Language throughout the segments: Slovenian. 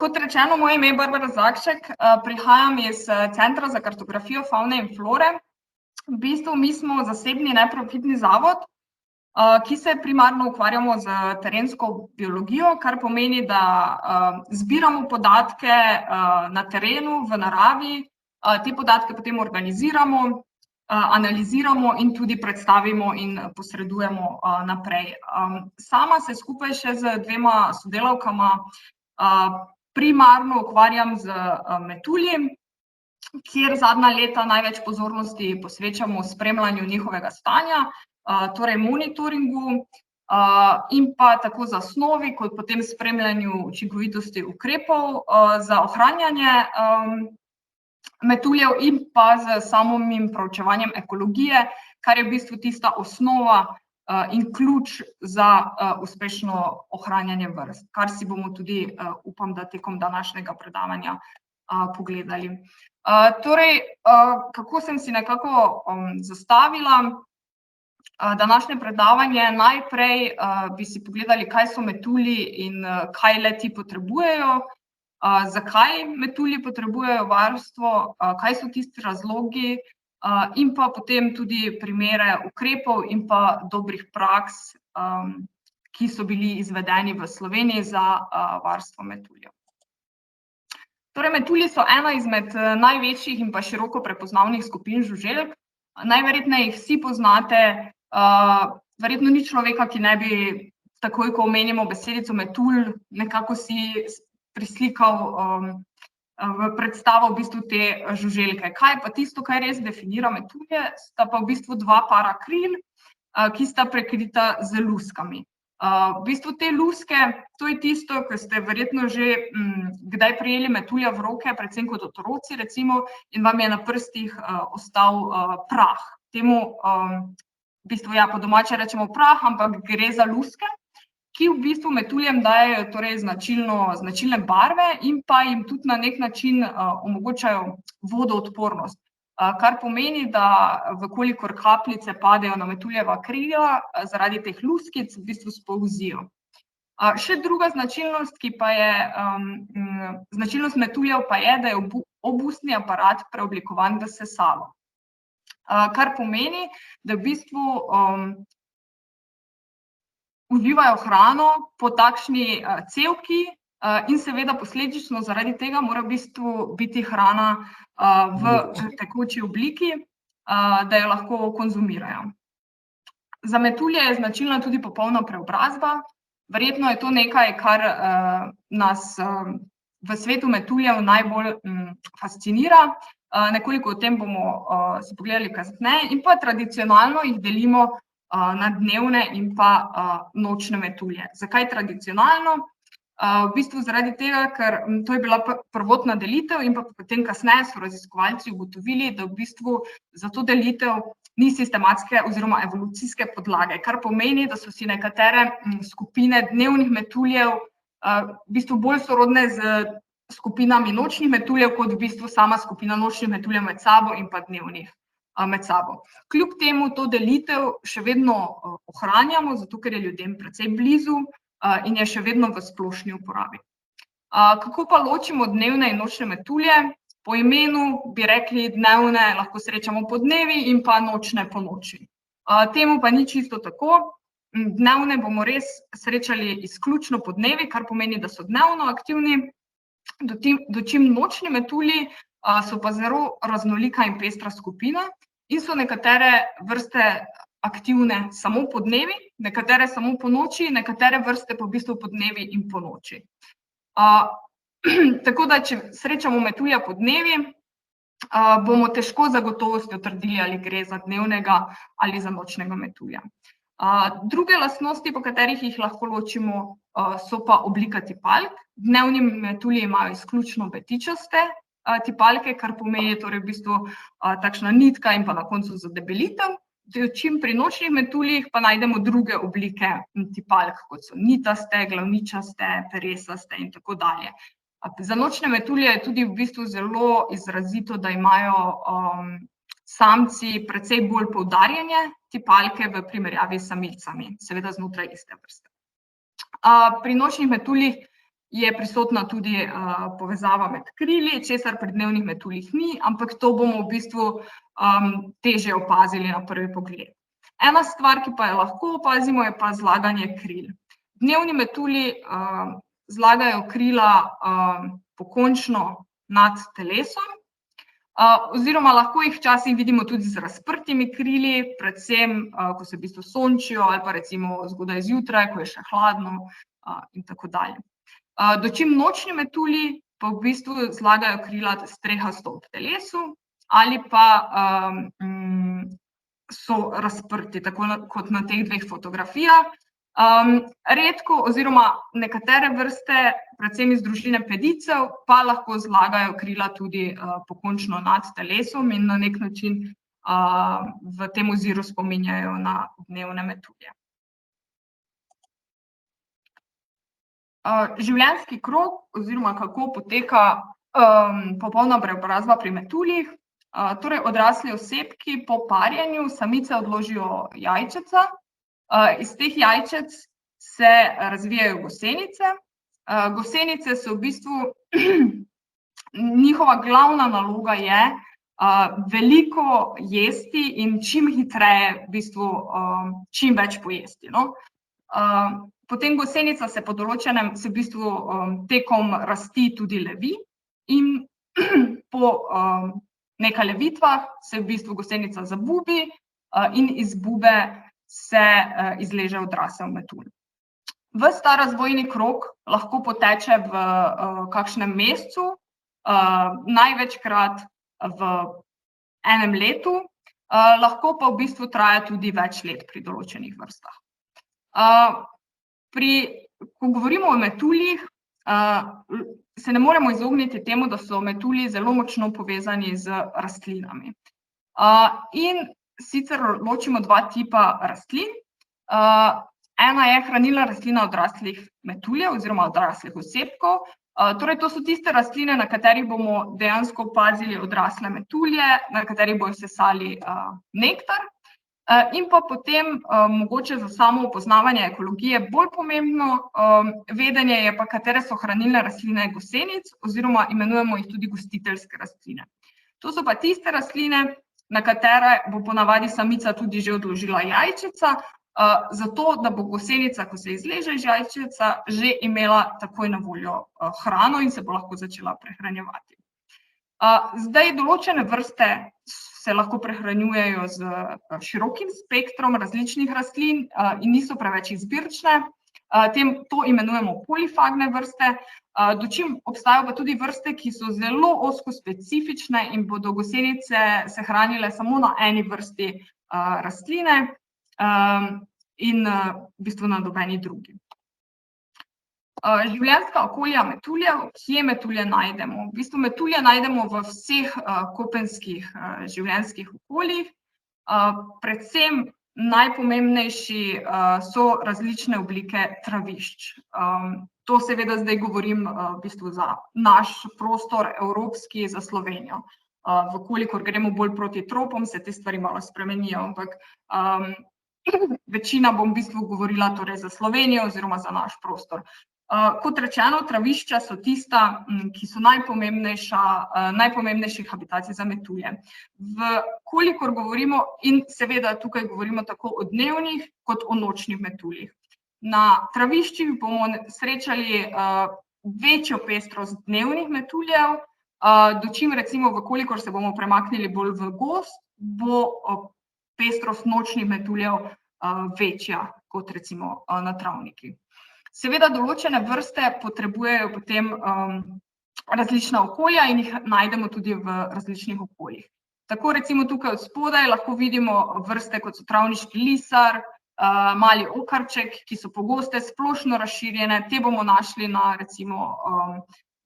Kot rečeno, moje ime je Barbara Zakšek, prihajam iz Centra za kartografijo favne in flore. V bistvu mi smo zasebni neprofitni zavod, ki se primarno ukvarjamo z terensko biologijo, kar pomeni, da zbiramo podatke na terenu, v naravi, te podatke potem organiziramo, analiziramo in tudi predstavimo in posredujemo naprej. Sama se skupaj še z dvema sodelavkama primarno ukvarjam z metulji, kjer zadnja leta največ pozornosti posvečamo spremljanju njihovega stanja, torej monitoringu in pa tako zasnovi, kot potem spremljanju učinkovitosti ukrepov za ohranjanje metuljev in pa z samim proučevanjem ekologije, kar je v bistvu tista osnova in ključ za uspešno ohranjanje vrst, kar si bomo tudi, upam, da tekom današnjega predavanja pogledali. Torej, kako sem si nekako zastavila današnje predavanje, najprej bi si pogledali, kaj so metulji in kaj le-ti potrebujejo, zakaj metulji potrebujejo varstvo, kaj so tisti razlogi in pa potem tudi primere ukrepov in pa dobrih praks, ki so bili izvedeni v Sloveniji za varstvo metuljev. Torej, metulji so ena izmed največjih in pa široko prepoznavnih skupin žuželk. Najverjetneje jih vsi poznate, verjetno ni človeka, ki ne bi takoj, ko omenimo besedico metulj, nekako si prislikal v predstavo v bistvu te žuželke. Kaj je pa tisto, kar res definira metulje, sta pa v bistvu dva para kril, ki sta prekrita z luskami. V bistvu te luske, to je tisto, ko ste verjetno že kdaj prijeli metulja v roke, predvsem kot otroci recimo, in vam je na prstih ostal prah. Temu v bistvu, ja, po domače rečemo prah, ampak gre za luske, ki v bistvu metuljem dajejo torej značilne barve in pa jim tudi na nek način omogočajo vodoodpornost, kar pomeni, da v kolikor kapljice padejo na metuljeva krila, zaradi teh luskic v bistvu spolzijo. Še druga značilnost, ki pa je značilnost metuljev, pa je, da je obustni aparat preoblikovan v sesalo, kar pomeni, da v bistvu uživajo hrano po takšni cevki in seveda posledično zaradi tega mora v bistvu biti hrana v tekoči obliki, da jo lahko konzumirajo. Za metulje je značilna tudi popolna preobrazba. Verjetno je to nekaj, kar nas v svetu metuljev najbolj fascinira. Nekoliko o tem bomo si pogledali kasneje in pa tradicionalno jih delimo na dnevne in pa nočne metulje. Zakaj tradicionalno? V bistvu zaradi tega, ker to je bila prvotna delitev in pa potem kasneje so raziskovalci ugotovili, da v bistvu za to delitev ni sistematske oziroma evolucijske podlage, kar pomeni, da so si nekatere skupine dnevnih metuljev v bistvu bolj sorodne z skupinami nočnih metuljev, kot v bistvu sama skupina nočnih metuljev med sabo in pa dnevnih med sabo. Kljub temu to delitev še vedno ohranjamo, zato ker je ljudem precej blizu in je še vedno v splošni uporabi. Kako pa ločimo dnevne in nočne metulje? Po imenu bi rekli, dnevne lahko srečamo podnevi in pa nočne po noči. Temu pa ni čisto tako. Dnevne bomo res srečali izključno podnevi, kar pomeni, da so dnevno aktivni, dočim nočni metulji so pa zelo raznolika in pestra skupina in so nekatere vrste aktivne samo podnevi, nekatere samo po noči, nekatere vrste pa v bistvu podnevi in po noči. Tako da, če srečamo metulja podnevi, bomo težko z gotovostjo trdili, ali gre za dnevnega ali za nočnega metulja. Druge lastnosti, po katerih jih lahko ločimo, so pa oblika tipalk. Dnevni metulji imajo izključno betičaste tipalke, kar pomeni torej v bistvu takšna nitka in pa na koncu zadebelitev. Dočim pri nočnih metuljih pa najdemo druge oblike tipalk, kot so nitaste, glavničaste, peresaste in tako dalje. Za nočne metulje je tudi v bistvu zelo izrazito, da imajo samci precej bolj poudarjene tipalke v primerjavi s samicami, seveda znotraj iste vrste. Pri nočnih metuljih je prisotna tudi povezava med krili, česar pri dnevnih metuljih ni, ampak to bomo v bistvu težje opazili na prvi pogled. Ena stvar, ki pa jo lahko opazimo, je pa zlaganje kril. Dnevni metulji zlagajo krila pokončno nad telesom, oziroma lahko jih včasih vidimo tudi z razprtimi krili, predvsem, ko se v bistvu sončijo ali pa recimo zgodaj zjutraj, ko je še hladno in tako dalje. Dočim nočni metulji pa v bistvu zlagajo krila strehasto ob telesu ali pa so razprti, tako kot na teh dveh fotografijah. Redko oziroma nekatere vrste, predvsem iz družine pedicev, pa lahko zlagajo krila tudi pokončno nad telesom in na nek način v tem oziru spominjajo na dnevne metulje. Življenjski krog oziroma kako poteka popolna preobrazba pri metuljih. Torej, odrasli osebki po parjenju samice odložijo jajčeca. Iz teh jajčec se razvijajo gosenice. Gosenice so v bistvu, njihova glavna naloga je veliko jesti in čim hitreje v bistvu čim več pojesti, no. Potem gosenica se po določenem se v bistvu tekom rasti tudi levi in po nekaj levitvah se v bistvu gosenica zabubi in iz bube se izleže odrasel metulj. Ves ta razvojni krog lahko poteče v kakšnem mesecu, največkrat v enem letu, lahko pa v bistvu traja tudi več let pri določenih vrstah. Ko govorimo o metuljih, se ne moremo izogniti temu, da so metulji zelo močno povezani z rastlinami. In sicer ločimo dva tipa rastlin. Ena je hranilna rastlina odraslih metuljev oziroma odraslih osebkov. Torej, to so tiste rastline, na katerih bomo dejansko opazili odrasle metulje, na katerih bojo sesali nektar. In pa potem mogoče za samo poznavanje ekologije bolj pomembno vedenje je pa, katere so hranilne rastline gosenic oziroma imenujemo jih tudi gostiteljske rastline. To so pa tiste rastline, na katere bo ponavadi samica tudi že odložila jajčeca, zato da bo gosenica, ko se izleže iz jajčeca, že imela takoj na voljo hrano in se bo lahko začela prehranjevati. Zdaj, določene vrste se lahko prehranjujejo z širokim spektrom različnih rastlin in niso preveč izbirčne. To imenujemo polifagne vrste, dočim obstajajo pa tudi vrste, ki so zelo ozko specifične in bodo gosenice se hranile samo na eni vrsti rastline in v bistvu na nobeni drugi. Življenjska okolja metuljev, kje metulje najdemo? V bistvu metulje najdemo v vseh kopenskih življenjskih okoljih. Predvsem najpomembnejši so različne oblike travišč. To seveda zdaj govorim v bistvu za naš prostor, evropski, za Slovenijo. Vkolikor gremo bolj proti tropom, se te stvari malo spremenijo, ampak večina bom v bistvu govorila torej za Slovenijo oziroma za naš prostor. Kot rečeno, travišča so tista, ki so najpomembnejši habitati za metulje. Vkolikor govorimo, in seveda tukaj govorimo tako o dnevnih kot o nočnih metuljih. Na traviščih bomo srečali večjo pestrost dnevnih metuljev, dočim recimo, vkolikor se bomo premaknili bolj v gozd, bo pestrost nočnih metuljev večja kot recimo na travnikih. Seveda določene vrste potrebujejo potem različna okolja in jih najdemo tudi v različnih okoljih. Tako recimo tukaj od spodaj lahko vidimo vrste, kot so travniški lisar, mali okarček, ki so pogoste, splošno razširjene. Te bomo našli na recimo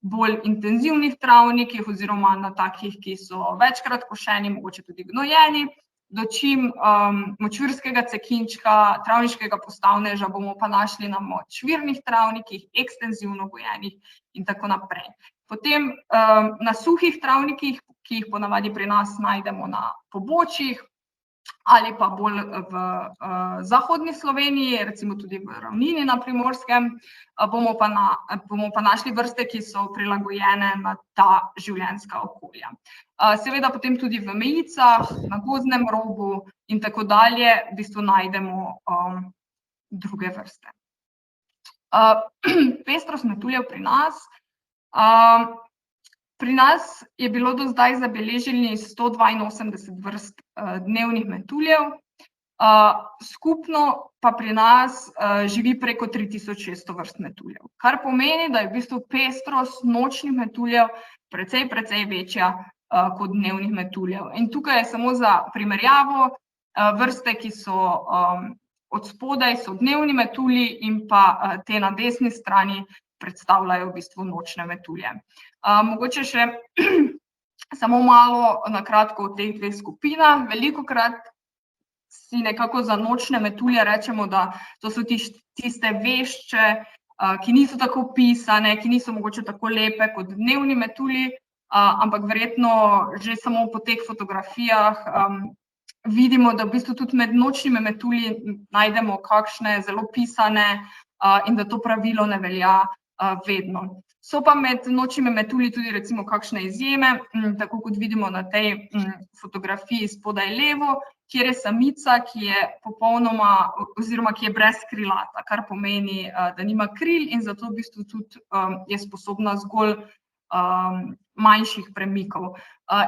bolj intenzivnih travnikih oziroma na takih, ki so večkrat košeni, mogoče tudi gnojeni. Dočim močvirskega cekinčka, travniškega postavneža bomo pa našli na močvirnih travnikih, ekstenzivno gojenih in tako naprej. Potem na suhih travnikih, ki jih ponavadi pri nas najdemo na pobočjih, ali pa bolj v zahodni Sloveniji, recimo tudi v ravnini na Primorskem, bomo pa našli vrste, ki so prilagojene na ta življenjska okolja. Seveda potem tudi v mejicah, na gozdnem robu in tako dalje v bistvu najdemo druge vrste. Pestrost metuljev pri nas. Pri nas je bilo do zdaj zabeleženih 182 vrst dnevnih metuljev, skupno pa pri nas živi preko 3600 vrst metuljev, kar pomeni, da je v bistvu pestrost nočnih metuljev precej večja kot dnevnih metuljev. In tukaj je samo za primerjavo, vrste, ki so od spodaj, so dnevni metulji in pa te na desni strani predstavljajo v bistvu nočne metulje. Mogoče še samo malo na kratko o teh dveh skupinah. Velikokrat si nekako za nočne metulje rečemo, da to so tiste vešče, ki niso tako pisane, ki niso mogoče tako lepe kot dnevni metulji, ampak verjetno že samo po teh fotografijah vidimo, da v bistvu tudi med nočnimi metulji najdemo kakšne zelo pisane in da to pravilo ne velja vedno. So pa med nočnimi metulji tudi recimo kakšne izjeme, tako kot vidimo na tej fotografiji spodaj levo, kjer je samica, ki je popolnoma oziroma ki je brezkrilata, kar pomeni, da nima kril in zato v bistvu tudi je sposobna zgolj manjših premikov.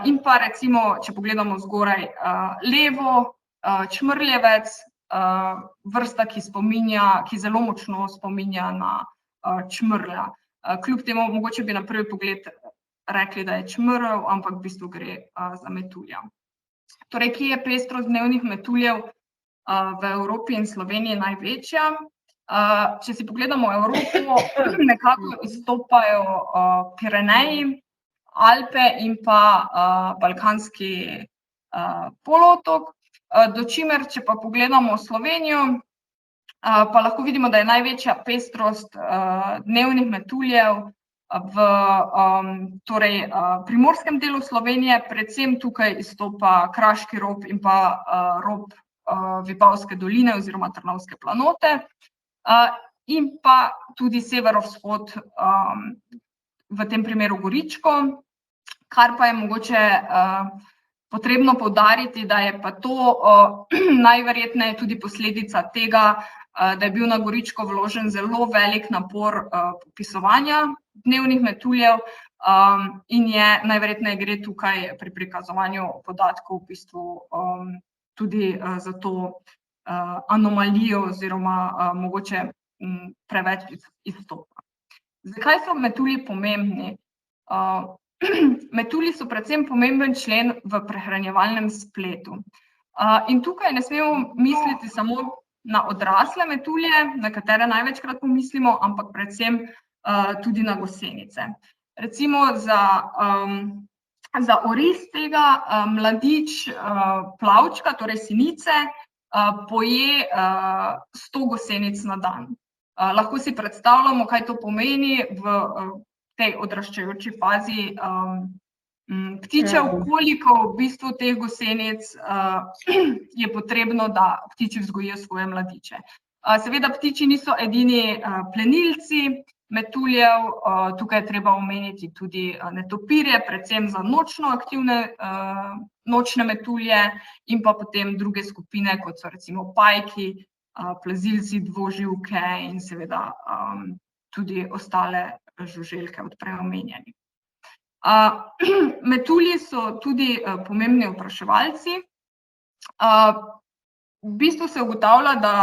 In pa recimo, če pogledamo zgoraj levo, čmrljevec, vrsta, ki zelo močno spominja na čmrlja. Kljub temu, mogoče bi na prvi pogled rekli, da je čmrlj, ampak v bistvu gre za metulja. Torej, kje je pestrost dnevnih metuljev v Evropi in Sloveniji največja? Če si pogledamo Evropo, nekako izstopajo Pireneji, Alpe in pa Balkanski polotok, dočimer, če pa pogledamo Slovenijo, pa lahko vidimo, da je največja pestrost dnevnih metuljev v primorskem delu Slovenije, predvsem tukaj izstopa Kraški rob in pa rob Vipavske doline oziroma Trnovske planote, in pa tudi severovzhod, v tem primeru Goričko, kar pa je mogoče potrebno poudariti, da je pa to najverjetneje tudi posledica tega, da je bil na Goričko vložen zelo velik napor popisovanja dnevnih metuljev in je najverjetneje gre tukaj pri prikazovanju podatkov v bistvu tudi za to anomalijo oziroma mogoče preveč izstopa. Zakaj so metulji pomembni? Metulji so predvsem pomemben člen v prehranjevalnem spletu. In tukaj ne smemo misliti samo na odrasle metulje, na katere največkrat pomislimo, ampak predvsem tudi na gosenice. Recimo za oris tega mladič plavčka, torej sinice, poje 100 gosenic na dan. Lahko si predstavljamo, kaj to pomeni v tej odraščajoči fazi ptičev, koliko v bistvu teh gosenic je potrebno, da ptiči vzgojijo svoje mladiče. Seveda ptiči niso edini plenilci metuljev, tukaj je treba omeniti tudi netopirje, predvsem za nočno aktivne nočne metulje in pa potem druge skupine, kot so recimo pajki, plazilci, dvoživke in seveda tudi ostale žuželke od prej omenjenih. Metulji so tudi pomembni opraševalci. V bistvu se ugotavlja, da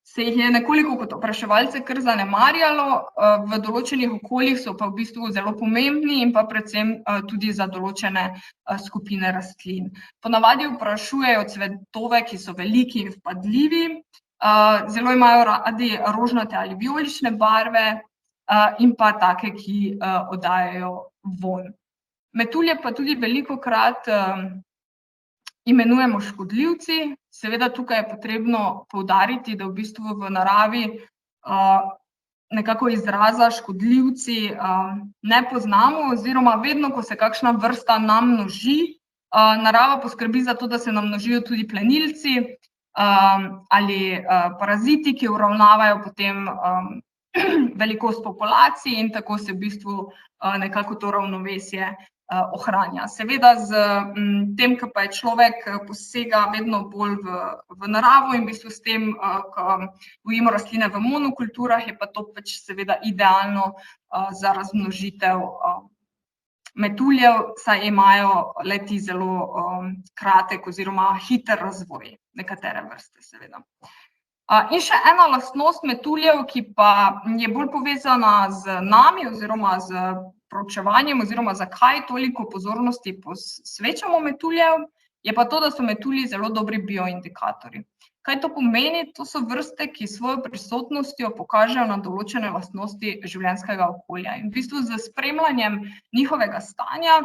se jih je nekoliko kot opraševalce kar zanemarjalo, v določenih okoljih so pa v bistvu zelo pomembni in pa predvsem tudi za določene skupine rastlin. Ponavadi oprašujejo cvetove, ki so veliki in vpadljivi, zelo imajo radi rožnate ali vijolične barve in pa take, ki oddajajo vonj. Metulje pa tudi velikokrat imenujemo škodljivci. Seveda tukaj je potrebno poudariti, da v bistvu v naravi nekako izraza škodljivci ne poznamo oziroma vedno, ko se kakšna vrsta namnoži, Narava poskrbi za to, da se namnožijo tudi plenilci ali paraziti, ki uravnavajo potem velikost populacij in tako se v bistvu nekako to ravnovesje ohranja. Seveda z tem, ko pa je človek posega vedno bolj v naravo in v bistvu s tem, ko gojimo rastline v monokulturah, je pa to pač seveda idealno za razmnožitev metuljev, saj imajo le-ti zelo kratek oziroma hiter razvoj, nekatere vrste seveda. In še ena lastnost metuljev, ki pa je bolj povezana z nami oziroma z proučevanjem oziroma zakaj toliko pozornosti posvečamo metuljev, je pa to, da so metulji zelo dobri bioindikatorji. Kaj to pomeni? To so vrste, ki svojo prisotnostjo pokažejo na določene lastnosti življenjskega okolja. In v bistvu z spremljanjem njihovega stanja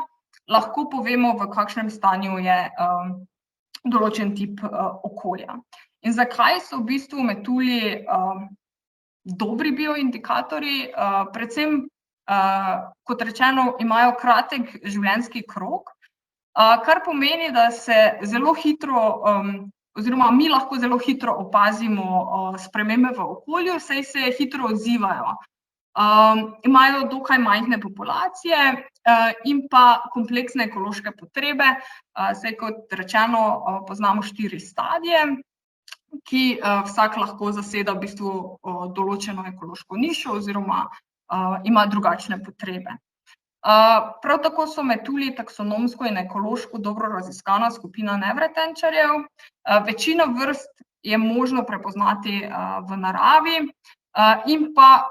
lahko povemo, v kakšnem stanju je določen tip okolja. In zakaj so v bistvu metulji dobri bioindikatorji? Predvsem, kot rečeno, imajo kratek življenjski krog, kar pomeni, da se zelo hitro oziroma mi lahko zelo hitro opazimo spremembe v okolju, saj se hitro odzivajo. Imajo dokaj majhne populacije in pa kompleksne ekološke potrebe, saj kot rečeno poznamo 4 stadije, ki vsak lahko zaseda v bistvu določeno ekološko nišo oziroma ima drugačne potrebe. Prav tako so metulji taksonomsko in ekološko dobro raziskana skupina nevretenčarjev. Večino vrst je možno prepoznati v naravi in pa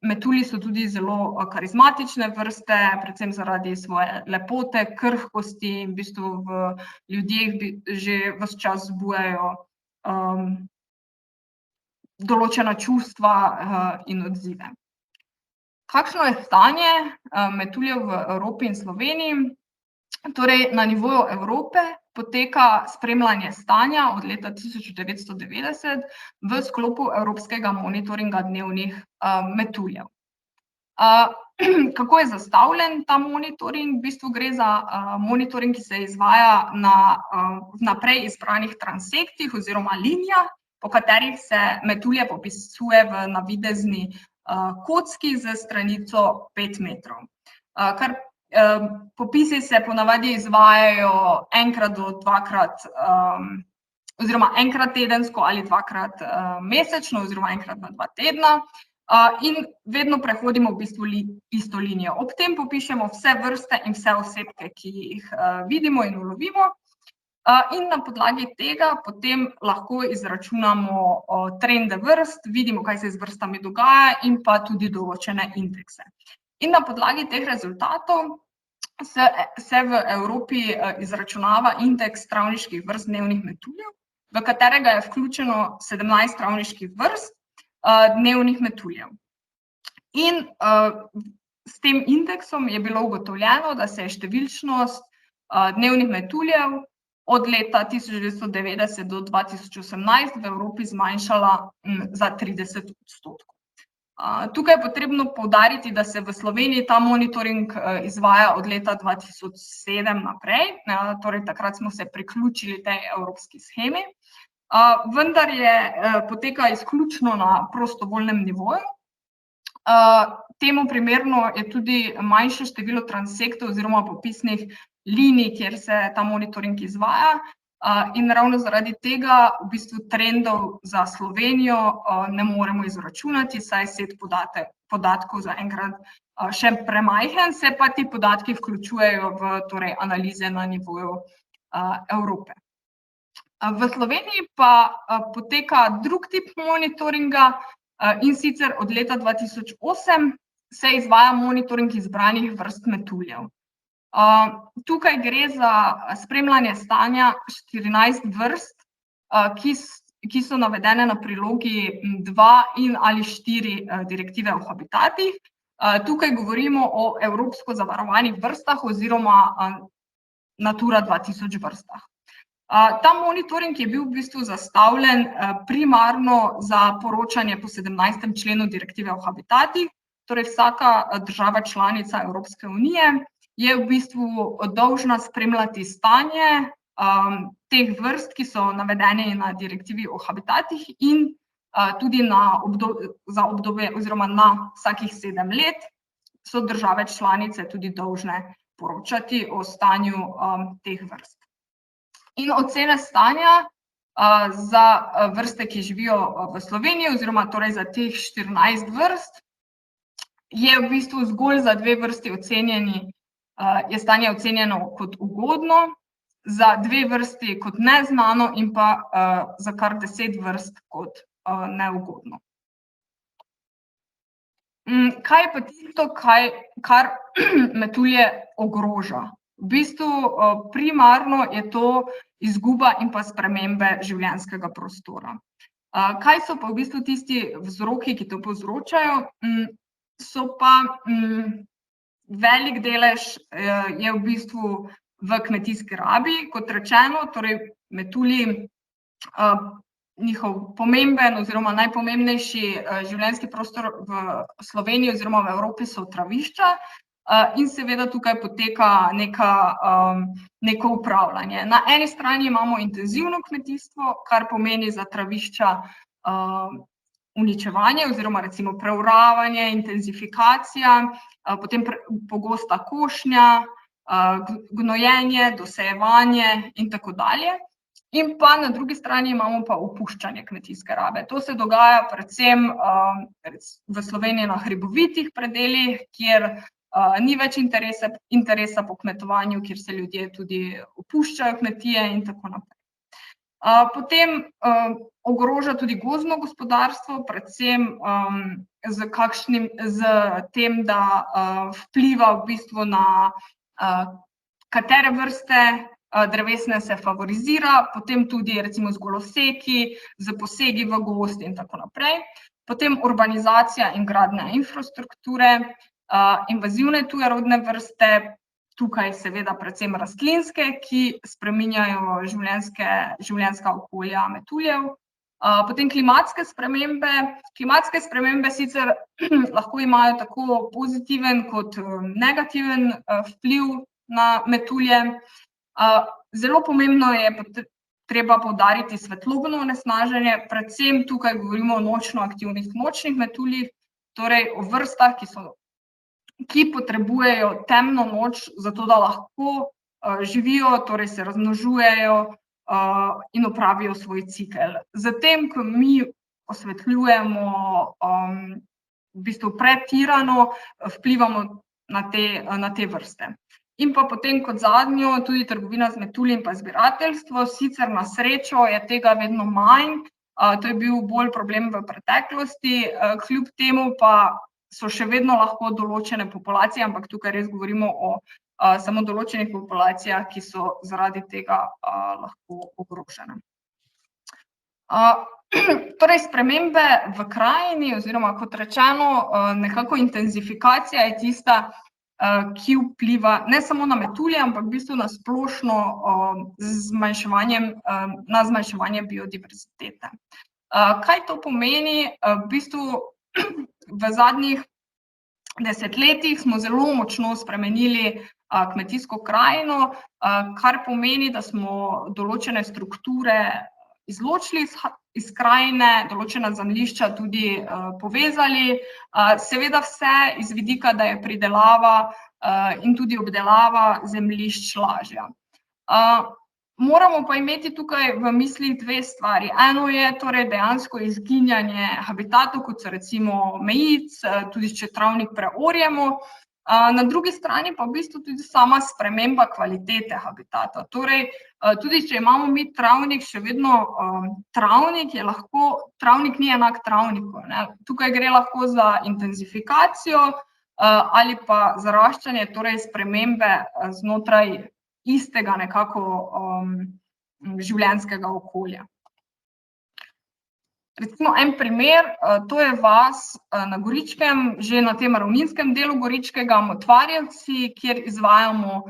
metulji so tudi zelo karizmatične vrste, predvsem zaradi svoje lepote, krhkosti in v bistvu v ljudeh že ves čas zbujajo določena čustva in odzive. Kakšno je stanje metuljev v Evropi in Sloveniji? Torej, na nivoju Evrope poteka spremljanje stanja od leta 1990 v sklopu Evropskega monitoringa dnevnih metuljev. Kako je zastavljen ta monitoring? V bistvu gre za monitoring, ki se izvaja na vnaprej izbranih transektih oziroma linijah, po katerih se metulje popisuje v navidezni kocki z stranico 5 metrov. Popisi se ponavadi izvajajo enkrat do dvakrat oziroma enkrat tedensko ali dvakrat mesečno oziroma enkrat na 2 tedna in vedno prehodimo v bistvu isto linijo. Ob tem popišemo vse vrste in vse osebke, ki jih vidimo in ulovimo. In na podlagi tega potem lahko izračunamo trende vrst, vidimo, kaj se z vrstami dogaja in pa tudi določene indekse. In na podlagi teh rezultatov se v Evropi izračunava indeks travniških vrst dnevnih metuljev, v katerega je vključeno 17 travniških vrst dnevnih metuljev. In s tem indeksom je bilo ugotovljeno, da se je številčnost dnevnih metuljev od leta 1990 do 2018 v Evropi zmanjšala za 30%. Tukaj je potrebno poudariti, da se v Sloveniji ta monitoring izvaja od leta 2007 naprej, torej takrat smo se priključili tej evropski shemi, vendar poteka izključno na prostovoljnem nivoju. Temu primerno je tudi manjše število transektov oziroma popisnih linij, kjer se ta monitoring izvaja, in ravno zaradi tega v bistvu trendov za Slovenijo ne moremo izračunati, saj set podatkov zaenkrat še premajhen, se pa ti podatki vključujejo v analize na nivoju Evrope. V Sloveniji pa poteka drug tip monitoringa, in sicer od leta 2008 se izvaja monitoring izbranih vrst metuljev. Tukaj gre za spremljanje stanja 14 vrst, ki so navedene na prilogi 2 in ali 4 direktive o habitatih. Tukaj govorimo o evropsko zavarovanih vrstah oziroma Natura 2000 vrstah. Ta monitoring je bil v bistvu zastavljen primarno za poročanje po 17. členu direktive o habitatih, torej vsaka država članica Evropske unije je v bistvu dolžna spremljati stanje teh vrst, ki so navedeni na direktivi o habitatih in tudi za obdobje oziroma na vsakih 7 let so države članice tudi dolžne poročati o stanju teh vrst. In ocene stanja za vrste, ki živijo v Sloveniji oziroma torej za teh 14 vrst, je v bistvu zgolj za 2 vrsti je stanje ocenjeno kot ugodno, za 2 vrsti kot neznano in pa za kar 10 vrst kot neugodno. Kaj je pa tisto, kar metulje ogroža? V bistvu primarno je to izguba in pa spremembe življenjskega prostora. Kaj so pa v bistvu tisti vzroki, ki to povzročajo? So pa velik delež je v bistvu v kmetijski rabi, kot rečeno, torej metulji, njihov pomemben oziroma najpomembnejši življenjski prostor v Sloveniji oziroma v Evropi so travišča in seveda tukaj poteka neko upravljanje. Na eni strani imamo intenzivno kmetijstvo, kar pomeni za travišča uničevanje oziroma recimo preoravanje, intenzifikacija, potem pogosta košnja, gnojenje, dosejevanje in tako dalje. In pa na drugi strani imamo pa opuščanje kmetijske rabe. To se dogaja predvsem v Sloveniji na hribovitih predelih, kjer ni več interesa po kmetovanju, kjer se ljudje tudi opuščajo kmetije in tako naprej. Potem ogroža tudi gozdno gospodarstvo, predvsem z tem, da vpliva v bistvu na katere vrste drevesne se favorizira, potem tudi recimo z goloseki, z posegi v gozd in tako naprej. Potem urbanizacija in gradnja infrastrukture, invazivne tujerodne vrste, tukaj seveda predvsem rastlinske, ki spreminjajo življenjska okolja metuljev. Potem klimatske spremembe. Klimatske spremembe sicer lahko imajo tako pozitiven kot negativen vpliv na metulje. Zelo pomembno je treba poudariti svetlobno onesnaženje, predvsem tukaj govorimo o nočno aktivnih nočnih metuljih, torej o vrstah, ki potrebujejo temno noč, zato da lahko živijo, torej se razmnožujejo in opravijo svoj cikel. Zatem, ko mi osvetljujemo, v bistvu pretirano vplivamo na te vrste. In pa potem kot zadnjo tudi trgovina z metulji in pa zbirateljstvo, sicer na srečo je tega vedno manj, to je bil bolj problem v preteklosti, kljub temu pa so še vedno lahko določene populacije, ampak tukaj res govorimo o samo določenih populacijah, ki so zaradi tega lahko ogrožene. Torej, spremembe v krajini oziroma kot rečeno, nekako intenzifikacija je tista, ki vpliva ne samo na metulje, ampak v bistvu na splošno zmanjševanje biodiverzitete. Kaj to pomeni? V bistvu v zadnjih desetletjih smo zelo močno spremenili kmetijsko krajino, kar pomeni, da smo določene strukture izločili iz krajine, določena zemljišča tudi povezali, seveda vse iz vidika, da je pridelava in tudi obdelava zemljišč lažja. Moramo pa imeti tukaj v mislih 2 stvari. Eno je torej dejansko izginjanje habitatov, kot so recimo mejic, tudi če travnik preorjemo, na drugi strani pa v bistvu tudi sama sprememba kvalitete habitata. Torej, tudi če imamo mi travnik, še vedno travnik ni enak travniku, ne. Tukaj gre lahko za intenzifikacijo ali pa zaraščanje, torej spremembe znotraj istega nekako življenjskega okolja. Recimo en primer, to je vas na Goričkem, že na tem ravninskem delu Goričkega, Motvarjevci, kjer izvajamo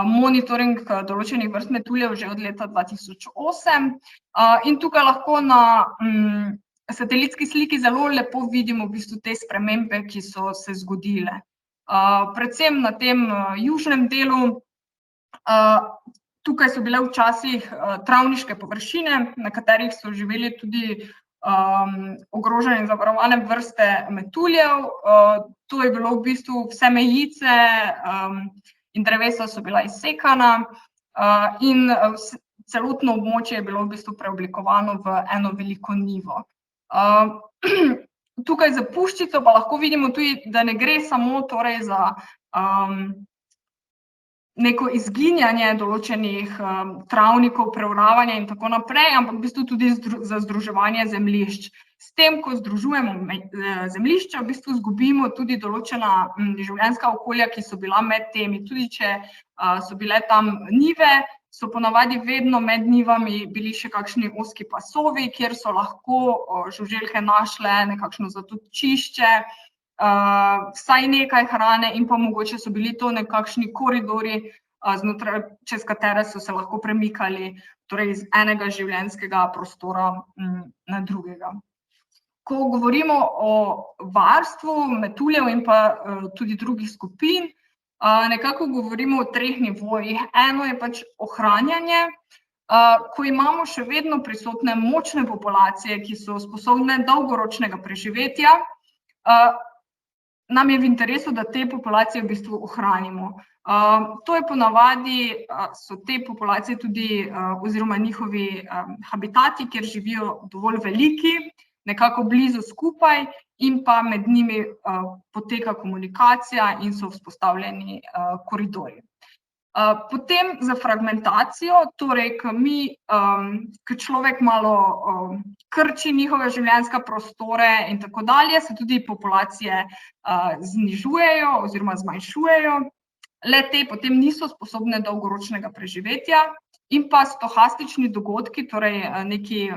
monitoring določenih vrst metuljev že od leta 2008. In tukaj lahko na satelitski sliki zelo lepo vidimo v bistvu te spremembe, ki so se zgodile. predvsem na tem južnem delu. Tukaj so bile včasih travniške površine, na katerih so živeli tudi ogrožene in zavarovane vrste metuljev. To je bilo v bistvu vse mejice in drevesa so bila izsekana in celotno območje je bilo v bistvu preoblikovano v eno veliko njivo. Tukaj za puščico pa lahko vidimo tudi, da ne gre samo torej za neko izginjanje določenih travnikov, preoravanja in tako naprej, ampak v bistvu tudi za združevanje zemljišč. S tem, ko združujemo zemljišča, v bistvu izgubimo tudi določena življenjska okolja, ki so bila med temi. Tudi če so bile tam njive, so ponavadi vedno med njivami bili še kakšni ozki pasovi, kjer so lahko žuželke našle nekakšno zatočišče, vsaj nekaj hrane in pa mogoče so bili to nekakšni koridori, čez katere so se lahko premikali, torej iz enega življenjskega prostora na drugega. Ko govorimo o varstvu metuljev in pa tudi drugih skupin, nekako govorimo o 3 nivojih. Eno je pač ohranjanje, ko imamo še vedno prisotne močne populacije, ki so sposobne dolgoročnega preživetja, nam je v interesu, da te populacije v bistvu ohranimo. To je ponavadi, so te populacije tudi oziroma njihovi habitati, kjer živijo dovolj veliki, nekako blizu skupaj in pa med njimi poteka komunikacija in so vzpostavljeni koridorji. Potem za fragmentacijo, torej, ko človek malo krči njihove življenjske prostore in tako dalje, se tudi populacije znižujejo oziroma zmanjšujejo. Le te potem niso sposobne dolgoročnega preživetja in pa stohastični dogodki, torej neki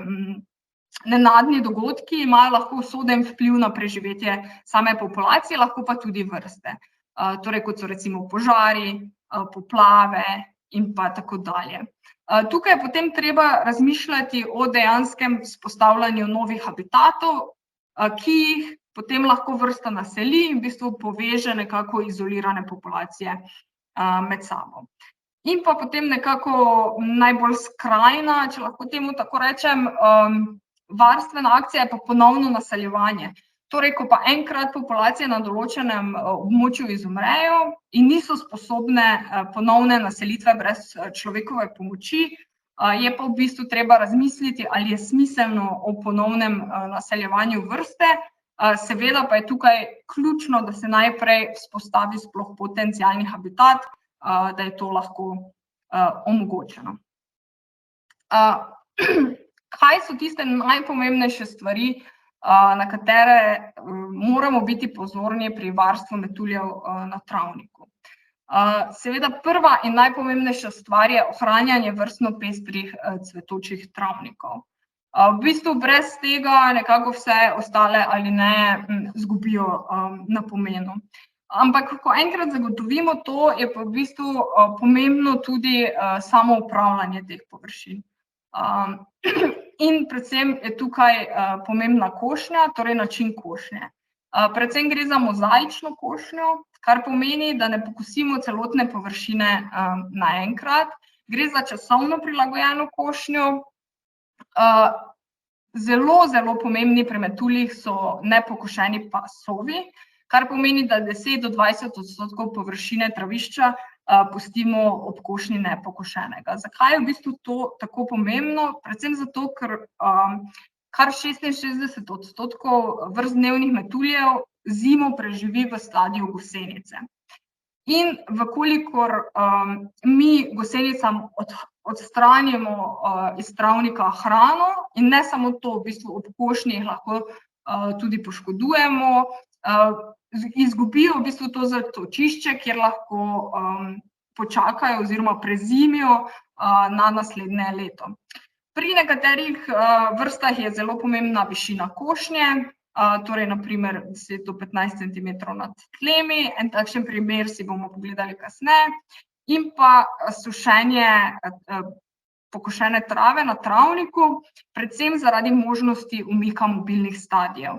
nenadni dogodki, imajo lahko usoden vpliv na preživetje same populacije, lahko pa tudi vrste. Torej, kot so recimo požari, poplave in pa tako dalje. Tukaj je potem treba razmišljati o dejanskem vzpostavljanju novih habitatov, ki jih potem lahko vrsta naseli in v bistvu poveže nekako izolirane populacije med sabo. In pa potem nekako najbolj skrajna, če lahko temu tako rečem, varstvena akcija je pa ponovno naseljevanje. Torej, ko pa enkrat populacije na določenem območju izumrejo in niso sposobne ponovne naselitve brez človekove pomoči, je pa v bistvu treba razmisliti, ali je smiselno o ponovnem naseljevanju vrste. Seveda pa je tukaj ključno, da se najprej vzpostavi sploh potencialni habitat, da je to lahko omogočeno. Kaj so tiste najpomembnejše stvari, na katere moramo biti pozorni pri varstvu metuljev na travniku? Seveda prva in najpomembnejša stvar je ohranjanje vrstno pestrih cvetočih travnikov. V bistvu brez tega nekako vse ostale alinee izgubijo na pomenu. Ampak ko enkrat zagotovimo to, je pa v bistvu pomembno tudi samo upravljanje teh površin. In predvsem je tukaj pomembna košnja, torej način košnje. Predvsem gre za mozaično košnjo, kar pomeni, da ne pokosimo celotne površine naenkrat. Gre za časovno prilagojeno košnjo. Zelo pomembni pri metuljih so nepokošeni pasovi, kar pomeni, da 10 do 20% površine travišča pustimo ob košnji nepokošenega. Zakaj je v bistvu to tako pomembno? Predvsem zato, ker kar 66% vrst dnevnih metuljev zimo preživi v stadiju gosenice. In vkolikor mi gosenicam odstranimo iz travnika hrano, in ne samo to, v bistvu ob košnji jih lahko tudi poškodujemo, izgubijo v bistvu to zatočišče, kjer lahko počakajo oziroma prezimijo na naslednje leto. Pri nekaterih vrstah je zelo pomembna višina košnje, torej naprimer 10 do 15 cm nad tlemi, en takšen primer si bomo pogledali kasneje, in pa sušenje pokošene trave na travniku, predvsem zaradi možnosti umika mobilnih stadijev.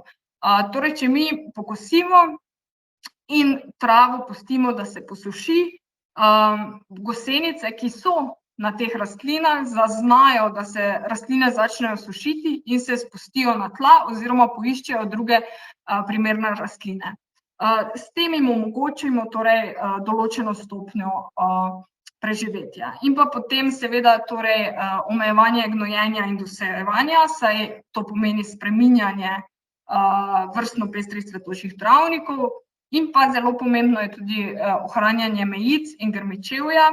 Torej, če mi pokosimo in travo pustimo, da se posuši. Gosenice, ki so na teh rastlinah, zaznajo, da se rastline začnejo sušiti in se spustijo na tla oziroma poiščejo druge primerne rastline. S tem jim omogočimo torej določeno stopnjo preživetja. In pa potem seveda torej omejevanje gnojenja in dosejevanja, saj to pomeni spreminjanje vrstno pestrih cvetočih travnikov, in pa zelo pomembno je tudi ohranjanje mejic in grmičevja,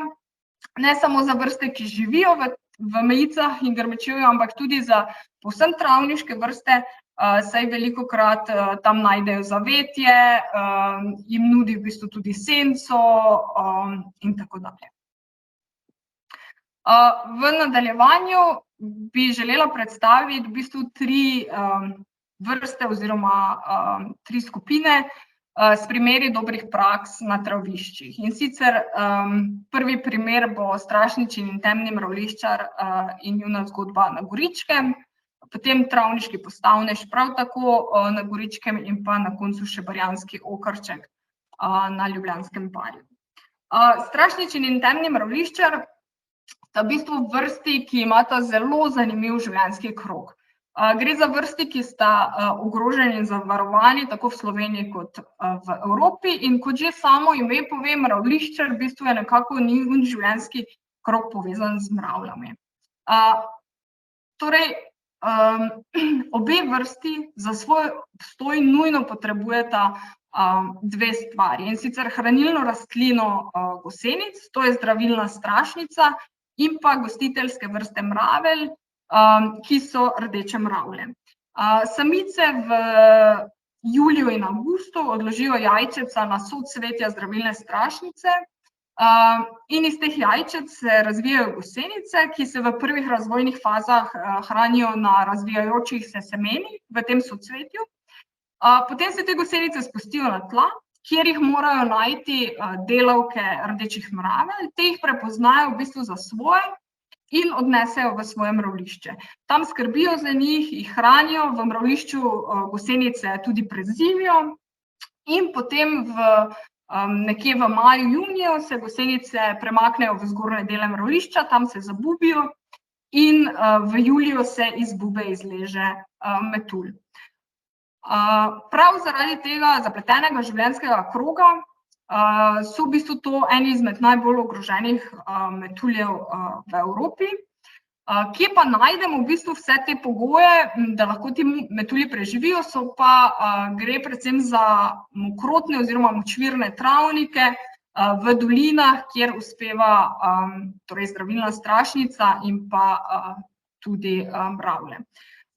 ne samo za vrste, ki živijo v mejicah in grmičevju, ampak tudi za povsem travniške vrste, saj velikokrat tam najdejo zavetje, jim nudi v bistvu tudi senco in tako dalje. V nadaljevanju bi želela predstaviti v bistvu 3 vrste oziroma 3 skupine s primeri dobrih praks na traviščih. In sicer prvi primer bo Strašničin in temni mravljiščar in njuna zgodba na Goričkem, potem travniški postavnež prav tako na Goričkem in pa na koncu še barjanski okarček na Ljubljanskem barju. Strašničin in temni mravljiščar sta v bistvu vrsti, ki imata zelo zanimiv življenjski krog. Gre za vrsti, ki sta ogroženi in zavarovani tako v Sloveniji kot v Evropi, in kot že samo ime pove, mravljiščar v bistvu je nekako njun življenjski krog povezan z mravljami. Torej, obe vrsti za svoj obstoj nujno potrebujeta 2 stvari, in sicer hranilno rastlino gosenic, to je zdravilna strašnica, in pa gostiteljske vrste mravelj, ki so rdeče mravlje. Samice v juliju in avgustu odložijo jajčeca na soцветja zdravilne strašnice in iz teh jajčec se razvijajo gosenice, ki se v prvih razvojnih fazah hranijo na razvijajočih se semenih v tem soцветju. Potem se te gosenice spustijo na tla, kjer jih morajo najti delavke rdečih mravelj, te jih prepoznajo v bistvu za svoje in odnesejo v svoje mravljišče. Tam skrbijo za njih, jih hranijo, v mravljišču gosenice tudi prezivijo in potem nekje v maju, juniju se gosenice premaknejo v zgornje dele mravljišča, tam se zabubijo in v juliju se iz bube izleže metulj. Prav zaradi tega zapletenega življenjskega kroga so v bistvu to eni izmed najbolj ogroženih metuljev v Evropi. Kje pa najdemo v bistvu vse te pogoje, da lahko ti metulji preživijo, gre predvsem za mokrotne oziroma močvirne travnike v dolinah, kjer uspeva torej zdravilna strašnica in pa tudi mravlje.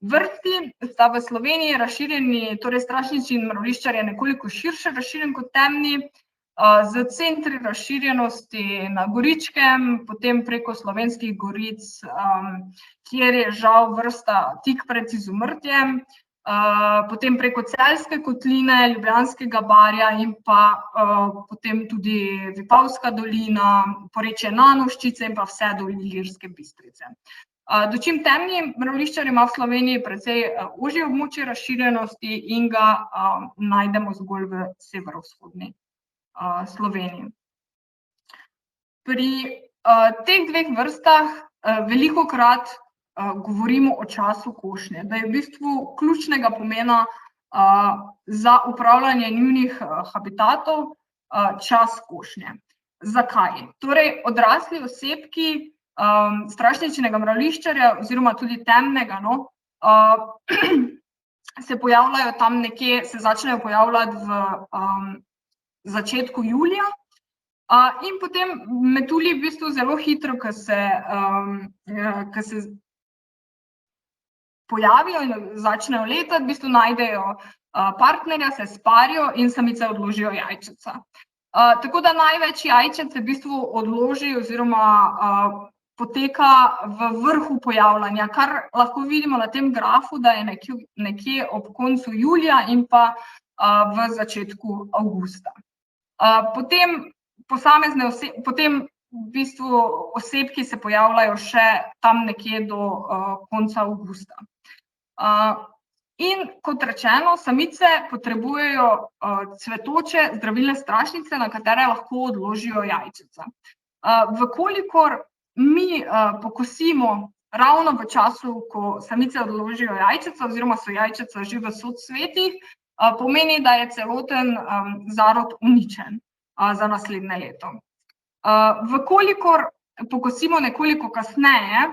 Vrsti sta v Sloveniji razširjeni, torej Strašničin mravljiščar je nekoliko širše razširjen kot temni, z centri razširjenosti na Goričkem, potem preko Slovenskih goric, kjer je žal vrsta tik pred izumrtjem, potem preko Celjske kotline, Ljubljanskega barja in pa potem tudi Vipavska dolina, porečje Nanoščice in pa vse do Ilirske Bistrice. Dočim temni mravljiščar ima v Sloveniji precej ožje območje razširjenosti in ga najdemo zgolj v severovzhodni Sloveniji. Pri teh 2 vrstah velikokrat govorimo o času košnje, da je v bistvu ključnega pomena za upravljanje njunih habitatov čas košnje. Zakaj? Torej, odrasli osebki Strašničinega mravljiščarja oziroma tudi temnega, se pojavljajo tam nekje, se začnejo pojavljati v začetku julija in potem metulji v bistvu zelo hitro, ko se pojavijo in začnejo letati, v bistvu najdejo partnerja, se sparijo in samice odložijo jajčeca. Tako da največ jajčec se v bistvu odloži oziroma poteka v vrhu pojavljanja, kar lahko vidimo na tem grafu, da je nekje ob koncu julija in pa v začetku avgusta. Potem v bistvu osebki se pojavljajo še tam nekje do konca avgusta. In kot rečeno, samice potrebujejo cvetoče zdravilne strašnice, na katere lahko odložijo jajčica. Vkolikor mi pokosimo ravno v času, ko samice odložijo jajčica oziroma so jajčica že v socvetih, pomeni, da je celoten zarod uničen za naslednje leto. Vkolikor pokosimo nekoliko kasneje,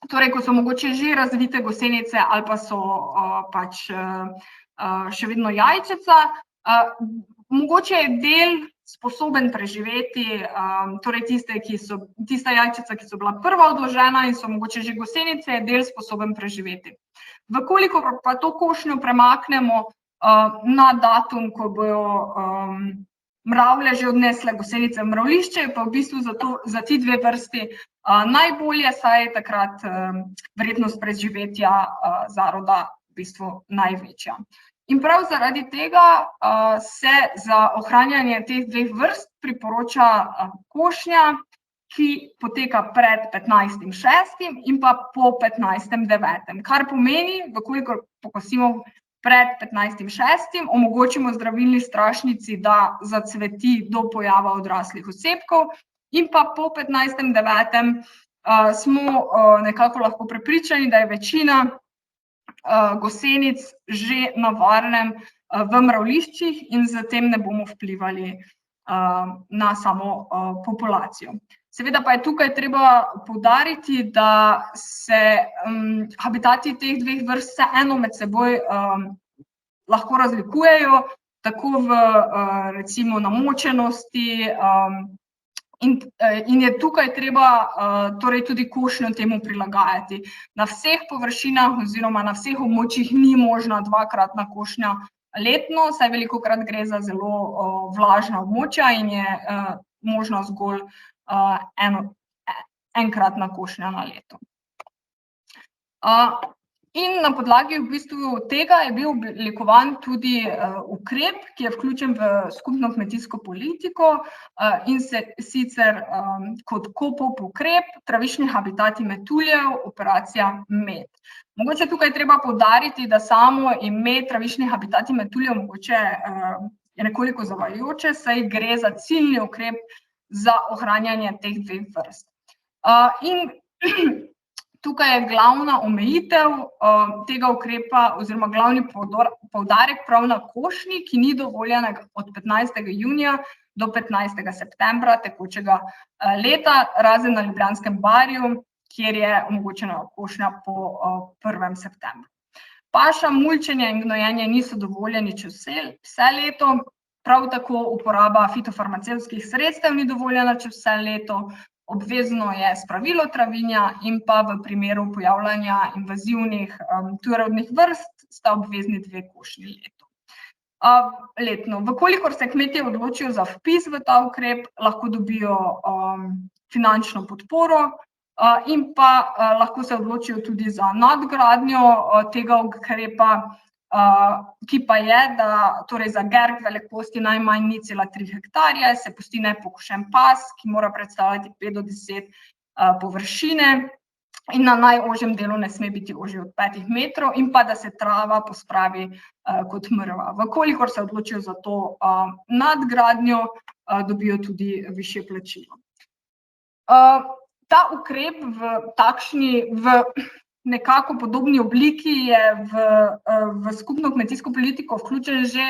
torej, ko so mogoče že razvite gosenice ali pa so pač še vedno jajčica, mogoče je del sposoben preživeti, torej tista jajčica, ki so bila prva odložena in so mogoče že gosenice, je del sposoben preživeti. Vkolikor pa to košnjo premaknemo na datum, ko bojo mravlje že odnesle gosenice v mravljišče, je pa v bistvu za ti dve vrsti najbolje, saj je takrat verjetnost preživetja zaroda v bistvu največja. In prav zaradi tega se za ohranjanje teh dveh vrst priporoča košnja, ki poteka pred 15.6. in pa po 15.9., kar pomeni, vkolikor pokosimo pred 15.6. omogočimo zdravilni strašnici, da zacveti do pojava odraslih osebkov, in pa po 15.9. Smo nekako lahko prepričani, da je večina gosenic že na varnem v mravljiščih in z tem ne bomo vplivali na samo populacijo. Seveda pa je tukaj treba poudariti, da se habitati teh dveh vrst vseeno med seboj lahko razlikujejo, tako v recimo namočenosti, in je tukaj treba torej tudi košnjo temu prilagajati. Na vseh površinah oziroma na vseh območjih ni možna dvakratna košnja letno, saj velikokrat gre za zelo vlažna območja in je možna zgolj enkratna košnja na leto. In na podlagi v bistvu tega je bil oblikovan tudi ukrep, ki je vključen v skupno kmetijsko politiko in sicer kot KOPOP ukrep, travišni habitati metuljev, operacija Med. Mogoče tukaj treba poudariti, da samo ime travišni habitati metuljev mogoče je nekoliko zavajajoče, saj gre za ciljni ukrep za ohranjanje teh dveh vrst. In tukaj je glavna omejitev tega ukrepa oziroma glavni poudarek prav na košnji, ki ni dovoljena od 15. junija do 15. septembra tekočega leta, razen na Ljubljanskem barju, kjer je omogočena košnja po 1. septembru. Paša, mulčenje in gnojenje niso dovoljeni čez vse leto, prav tako uporaba fitofarmacevtskih sredstev ni dovoljena čez vse leto, obvezno je spravilo travinja in pa v primeru pojavljanja invazivnih tujerodnih vrst sta obvezni 2 košnji letno. Vkolikor se kmetje odločijo za vpis v ta ukrep, lahko dobijo finančno podporo in pa lahko se odločijo tudi za nadgradnjo tega ukrepa, ki pa je, da torej za GERG velikosti najmanj 0,3 hektarje se pusti nepokošen pas, ki mora predstavljati 5 do 10 površine in na najožjem delu ne sme biti ožji od 5 metrov in pa da se trava pospravi kot mrva. Vkolikor se odločijo za to nadgradnjo, dobijo tudi višje plačilo. Ta ukrep v nekako podobni obliki je v skupno kmetijsko politiko vključen že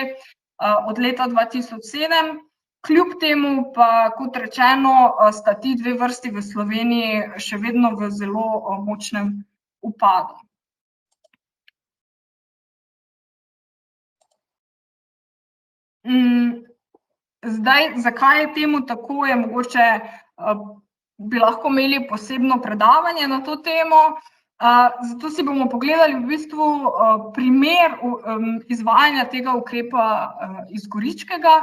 od leta 2007, kljub temu pa, kot rečeno, sta ti dve vrsti v Sloveniji še vedno v zelo močnem upadu. Zdaj, zakaj je temu tako, je mogoče bi lahko imeli posebno predavanje na to temo. Zato si bomo pogledali v bistvu primer izvajanja tega ukrepa iz Goričkega.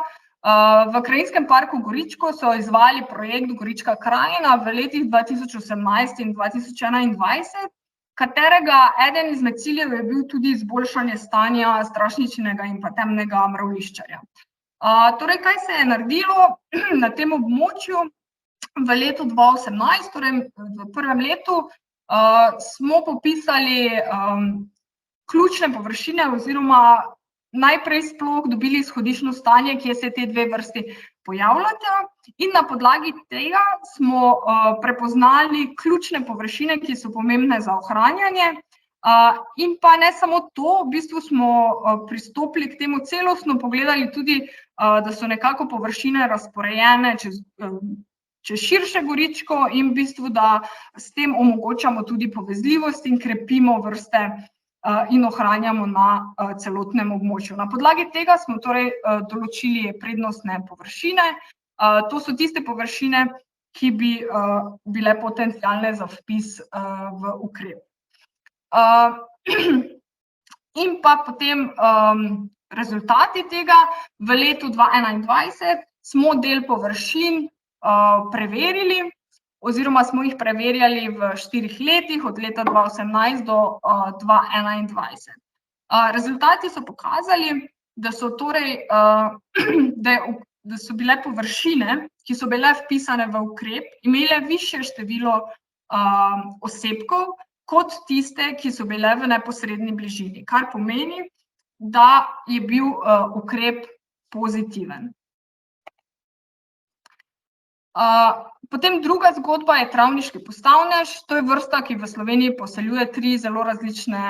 V Krajinskem parku Goričko so izvajali projekt Gorička krajina v letih 2018 in 2021, katerega eden izmed ciljev je bil tudi izboljšanje stanja strašničnega in pa temnega mravljiščarja. Torej, kaj se je naredilo na tem območju v letu 2018, torej v prvem letu, smo popisali ključne površine oziroma najprej sploh dobili izhodiščno stanje, kje se te dve vrsti pojavljata, in na podlagi tega smo prepoznali ključne površine, ki so pomembne za ohranjanje. In pa ne samo to, v bistvu smo pristopili k temu celostno, pogledali tudi, da so nekako površine razporejene čez širše goričko in v bistvu, da s tem omogočamo tudi povezljivost in krepimo vrste in ohranjamo na celotnem območju. Na podlagi tega smo torej določili prednostne površine. To so tiste površine, ki bi bile potencialne za vpis v ukrep. In pa potem rezultati tega. V letu 2021 smo del površin preverili, oziroma smo jih preverjali v 4 letih, od leta 2018 do 2021. Rezultati so pokazali, da so torej, da so bile površine, ki so bile vpisane v ukrep, imele višje število osebkov kot tiste, ki so bile v neposredni bližini, kar pomeni, da je bil ukrep pozitiven. Potem druga zgodba je travniški postavnež. To je vrsta, ki v Sloveniji poseljuje 3 zelo različne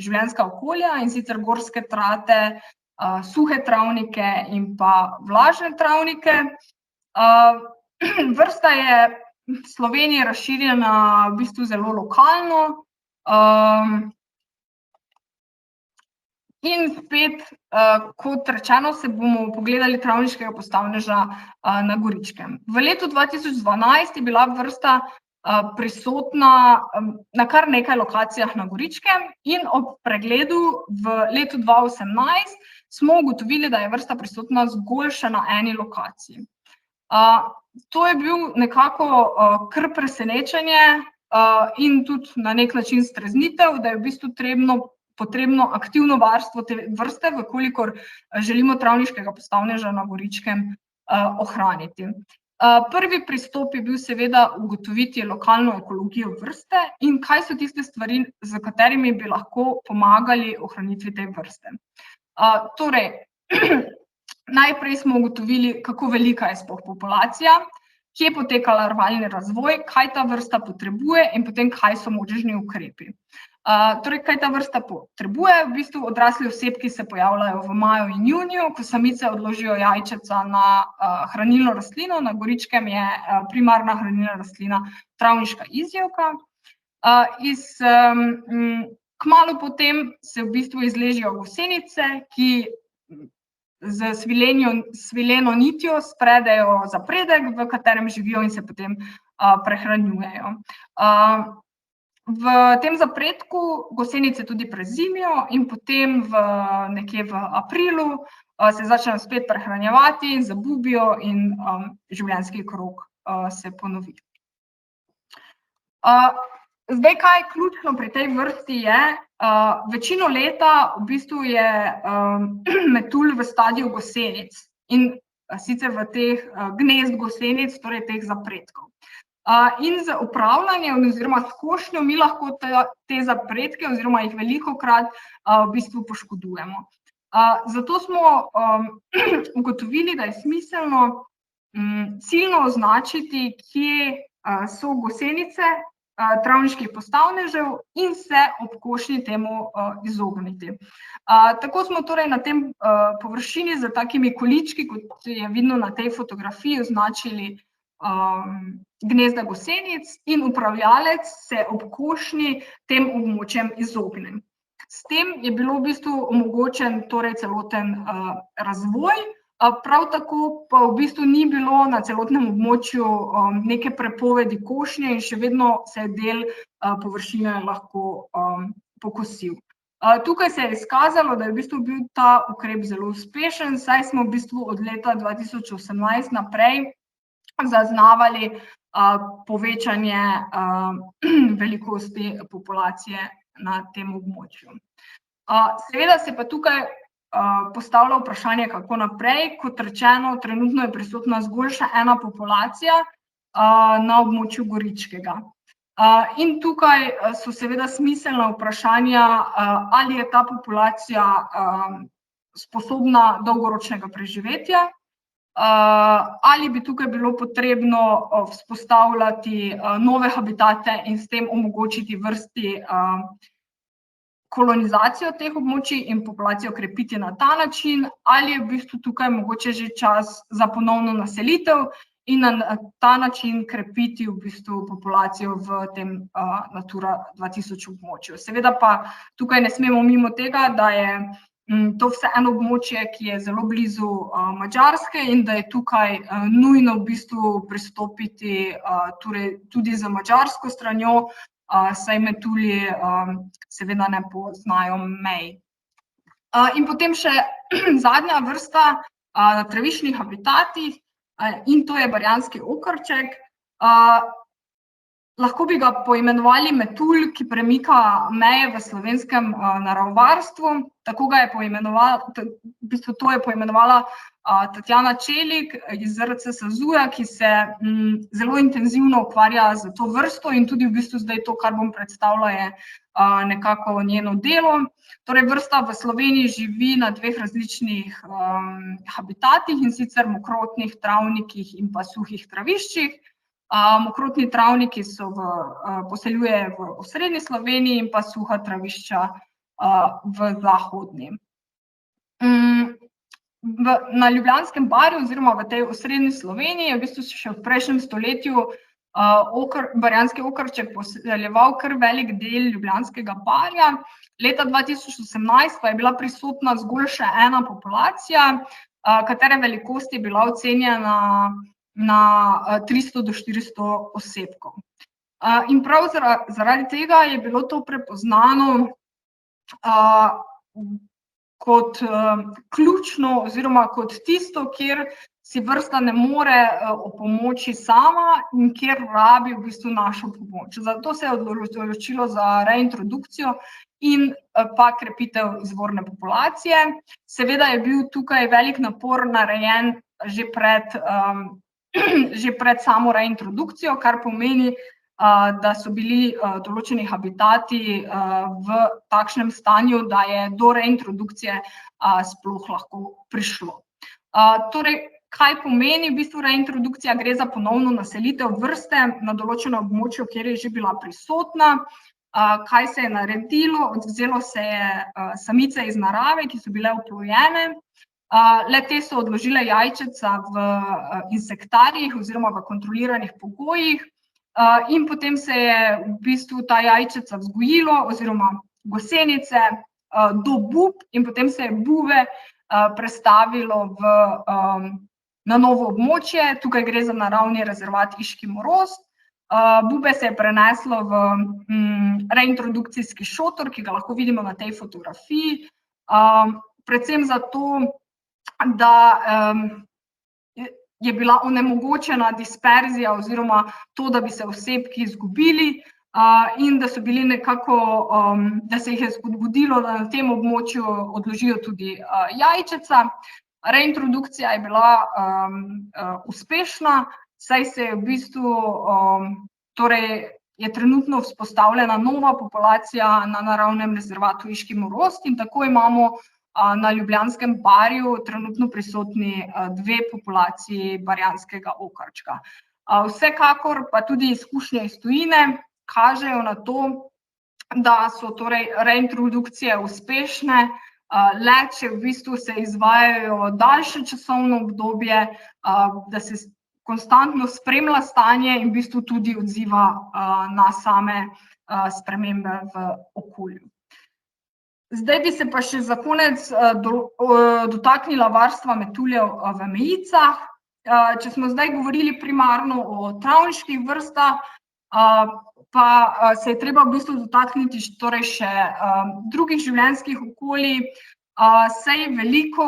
življenjska okolja, in sicer gorske trate, suhe travnike in pa vlažne travnike. Vrsta je v Sloveniji razširjena v bistvu zelo lokalno. In spet, kot rečeno, se bomo pogledali travniškega postavneža na Goričkem. V letu 2012 je bila vrsta prisotna na kar nekaj lokacijah na Goričkem in ob pregledu v letu 2018 smo ugotovili, da je vrsta prisotna zgolj še na eni lokaciji. To je bil nekako kar presenečenje in tudi na nek način streznitev, da je v bistvu potrebno aktivno varstvo te vrste, vkolikor želimo travniškega postavneža na Goričkem ohraniti. Prvi pristop je bil seveda ugotoviti lokalno ekologijo vrste in kaj so tiste stvari, z katerimi bi lahko pomagali ohranitvi te vrste. Torej, najprej smo ugotovili, kako velika je sploh populacija, kje poteka larvalni razvoj, kaj ta vrsta potrebuje in potem kaj so možni ukrepi. Torej, kaj ta vrsta potrebuje? V bistvu odrasli osebki se pojavljajo v maju in juniju, ko samice odložijo jajčeca na hranilno rastlino. Na Goričkem je primarna hranilna rastlina travniška izjevka. Kmalu potem se v bistvu izležijo gosenice, ki z svileno nitjo spredejo zapredek, v katerem živijo in se potem prehranjujejo. V tem zapredku gosenice tudi prezimijo in potem nekje v aprilu se začnejo spet prehranjevati, zabubijo in življenjski krog se ponovi. Zdaj, kaj je ključno pri tej vrsti je, večino leta v bistvu je metulj v stadiju gosenic in sicer v teh gnezd gosenic, torej teh zapredkov. In z upravljanjem oziroma s košnjo mi lahko te zapredke oziroma jih velikokrat v bistvu poškodujemo. Zato smo ugotovili, da je smiselno ciljno označiti, kje so gosenice travniških postavnežev in se ob košnji temu izogniti. Tako smo torej na tem površini z takimi količki, kot je vidno na tej fotografiji, označili gnezda gosenic in upravljalec se ob košnji tem območjem izogne. S tem je bilo v bistvu omogočen torej celoten razvoj, prav tako pa v bistvu ni bilo na celotnem območju neke prepovedi košnje in še vedno se je del površine lahko pokosil. Tukaj se je izkazalo, da je v bistvu bil ta ukrep zelo uspešen, saj smo v bistvu od leta 2018 naprej zaznavali povečanje velikosti populacije na tem območju. Seveda se pa tukaj postavlja vprašanje, kako naprej. Kot rečeno, trenutno je prisotna zgolj še ena populacija na območju Goričkega. In tukaj so seveda smiselna vprašanja, ali je ta populacija sposobna dolgoročnega preživetja, ali bi tukaj bilo potrebno vzpostavljati nove habitate in s tem omogočiti vrsti kolonizacijo teh območij in populacijo krepiti na ta način, ali je v bistvu tukaj mogoče že čas za ponovno naselitev in na ta način krepiti v bistvu populacijo v tem Natura 2000 območju. Seveda pa tukaj ne smemo mimo tega, da je to vseeno območje, ki je zelo blizu Madžarske in da je tukaj nujno v bistvu pristopiti torej tudi za madžarsko stranjo, saj metulji seveda ne poznajo mej. In potem še zadnja vrsta na traviščnih habitatih, in to je barjanski okarček. Lahko bi ga poimenovali metulj, ki premika meje v slovenskem naravovarstvu. Tako ga je poimenovala, v bistvu to je poimenovala Tatjana Čelik iz ZRC SAZU-ja, ki se zelo intenzivno ukvarja z to vrsto in tudi v bistvu zdaj to, kar bom predstavila, je nekako njeno delo. Torej, vrsta v Sloveniji živi na dveh različnih habitatih, in sicer mokrotnih travnikih in pa suhih traviščih. Mokrotni travniki poseljujejo v osrednji Sloveniji in pa suha travišča v zahodni. Na Ljubljanskem barju oziroma v tej osrednji Sloveniji je v bistvu še v prejšnjem stoletju barjanski okarček poseljeval kar velik del Ljubljanskega barja. Leta 2018 pa je bila prisotna zgolj še ena populacija, katere velikost je bila ocenjena na 300 do 400 osebkov. In prav zaradi tega je bilo to prepoznano kot ključno oziroma kot tisto, kjer si vrsta ne more opomoči sama in kjer rabi v bistvu našo pomoč. Zato se je odločilo za reintrodukcijo in pa krepitev izvorne populacije. Seveda je bil tukaj velik napor narejen že pred samo reintrodukcijo, kar pomeni, da so bili določeni habitati v takšnem stanju, da je do reintrodukcije sploh lahko prišlo. Torej, kaj pomeni v bistvu reintrodukcija? Gre za ponovno naselitev vrste na določeno območju, kjer je že bila prisotna. Kaj se je naredilo? Vzelo se je samice iz narave, ki so bile oplojene. Le-te so odložile jajčeca v insektarijih oziroma v kontroliranih pogojih in potem se je v bistvu ta jajčeca vzgojilo oziroma gosenice do bub in potem se je bube prestavilo na novo območje. Tukaj gre za naravni rezervat Iški Moroz. Bube se je preneslo v reintrodukcijski šotor, ki ga lahko vidimo na tej fotografiji, predvsem zato, da je bila onemogočena disperzija oziroma to, da bi se osebki izgubili in da so bili nekako, da se jih je zgodilo, da na tem območju odložijo tudi jajčeca. Reintrodukcija je bila uspešna, saj se je v bistvu, torej je trenutno vzpostavljena nova populacija na naravnem rezervatu Iški Moroz in tako imamo na Ljubljanskem barju trenutno prisotni dve populaciji barjanskega okarčka. Vsekakor pa tudi izkušnje iz tujine kažejo na to, da so torej reintrodukcije uspešne, le če v bistvu se izvajajo daljše časovno obdobje, da se konstantno spremlja stanje in v bistvu tudi odziva na same spremembe v okolju. Zdaj bi se pa še za konec dotaknila varstva metuljev v mejicah. Če smo zdaj govorili primarno o travniških vrstah, pa se je treba v bistvu dotakniti torej še drugih življenjskih okolij, saj veliko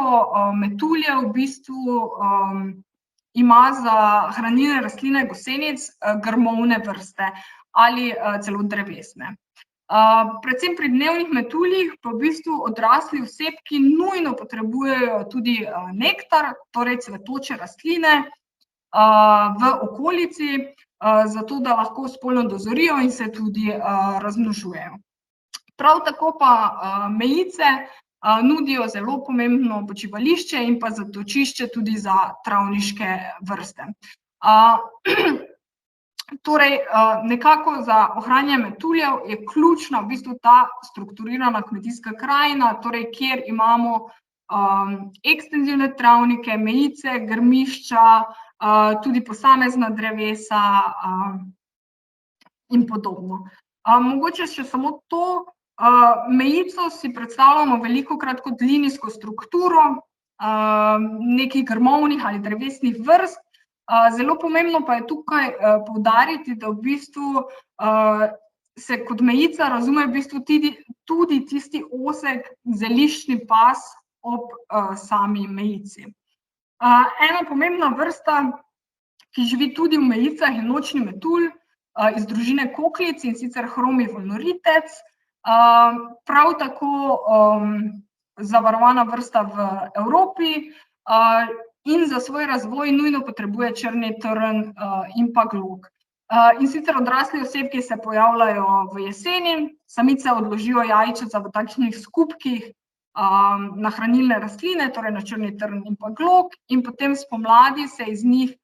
metuljev v bistvu ima za hranilne rastline gosenic grmovne vrste ali celo drevesne. Predvsem pri dnevnih metuljih pa v bistvu odrasli osebki nujno potrebujejo tudi nektar, torej cvetoče rastline v okolici. zato da lahko spolno dozorijo in se tudi razmnožujejo. Prav tako pa mejice nudijo zelo pomembno počivališče in pa zatočišče tudi za travniške vrste. Torej, nekako za ohranjanje metuljev je ključna v bistvu ta strukturirana kmetijska krajina, torej kjer imamo ekstenzivne travnike, mejice, grmišča, tudi posamezna drevesa in podobno. Mogoče še samo to, mejico si predstavljamo velikokrat kot linijsko strukturo nekih grmovnih ali drevesnih vrst. Zelo pomembno pa je tukaj poudariti, da v bistvu se kot mejica razume v bistvu tudi tisti ozek zeliščni pas ob sami mejici. Ena pomembna vrsta, ki živi tudi v mejicah, je nočni metulj iz družine koklic, in sicer Hromi vulnoritec. Prav tako zavarovana vrsta v Evropi in za svoj razvoj nujno potrebuje črni trn in pa glog. In sicer odrasli osebki se pojavljajo v jeseni, samice odložijo jajčeca v takšnih skupkih na hranilne rastline, torej na črni trn in pa glog, in potem spomladi se iz njih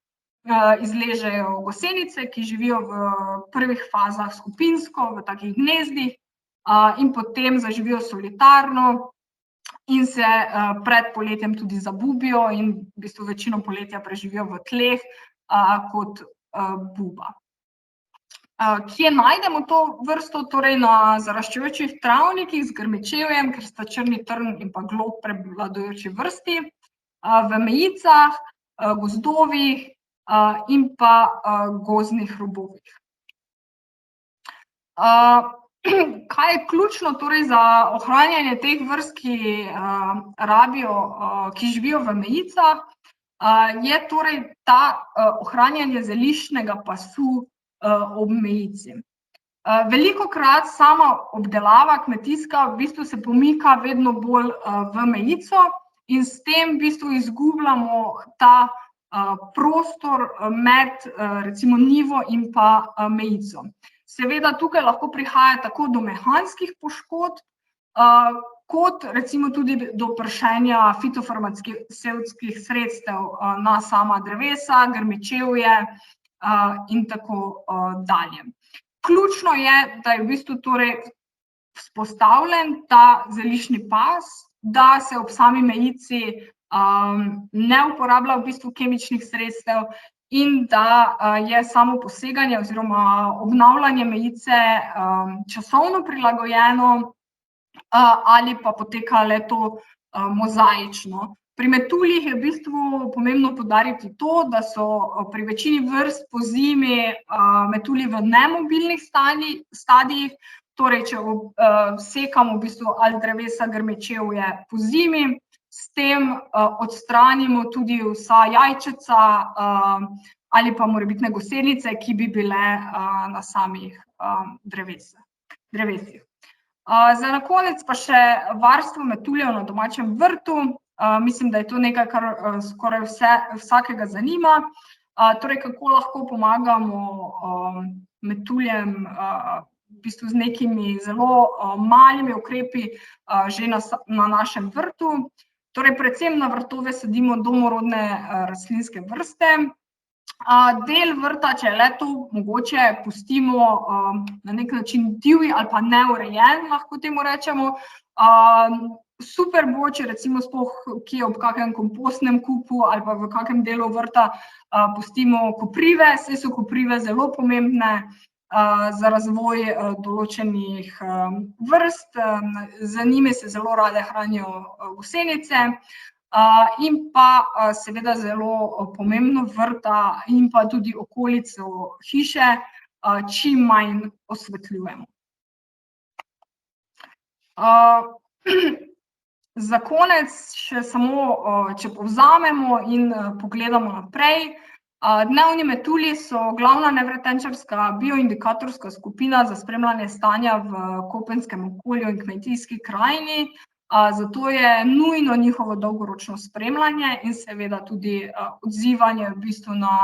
izležejo gosenice, ki živijo v prvih fazah skupinsko, v takih gnezdih, in potem zaživijo solitarno in se pred poletjem tudi zabubijo in v bistvu večino poletja preživijo v tleh kot buba. Kje najdemo to vrsto? Torej na zaraščujočih travnikih z grmičevjem, ker sta črni trn in pa glog prevladujoči vrsti, v mejicah, gozdovih in pa gozdnih robovih. Kaj je ključno torej za ohranjanje teh vrst, ki živijo v mejicah, je torej ta ohranjanje zeliščnega pasu ob mejici. Velikokrat sama obdelava kmetijska v bistvu se pomika vedno bolj v mejico in s tem v bistvu izgubljamo ta prostor med recimo njivo in pa mejico. Seveda tukaj lahko prihaja tako do mehanskih poškodb, kot recimo tudi do pršenja fitofarmacevtskih sredstev na sama drevesa, grmičevje in tako dalje. Ključno je, da je v bistvu torej vzpostavljen ta zeliščni pas, da se ob sami mejici ne uporablja v bistvu kemičnih sredstev in da je samo poseganje oziroma obnavljanje mejice časovno prilagojeno ali pa poteka le to mozaično. Pri metuljih je v bistvu pomembno poudariti to, da so pri večini vrst pozimi metulji v nemobilnih stadijih, torej če sekamo v bistvu ali drevesa, grmičevje pozimi, s tem odstranimo tudi vsa jajčeca ali pa morebitne gosenice, ki bi bile na samih drevesih. Za na konec pa še varstvo metuljev na domačem vrtu. Mislim, da je to nekaj, kar skoraj vsakega zanima. Torej, kako lahko pomagamo metuljem v bistvu z nekimi zelo malimi ukrepi že na našem vrtu. Torej, predvsem na vrtove sadimo domorodne rastlinske vrste. Del vrta, če je le to mogoče, pustimo na nek način divji ali pa neurejen, lahko temu rečemo. Super bo, če recimo sploh kje ob kakem kompostnem kupu ali pa v kakem delu vrta pustimo koprive, saj so koprive zelo pomembne za razvoj določenih vrst, za njimi se zelo rade hranijo gosenice in pa seveda zelo pomembno vrta in pa tudi okolico hiše čim manj osvetljujemo. Za konec še samo, če povzamemo in pogledamo naprej. Dnevni metulji so glavna nevretenčarska bioindikatorska skupina za spremljanje stanja v kopenskem okolju in kmetijski krajini, zato je nujno njihovo dolgoročno spremljanje in seveda tudi odzivanje v bistvu na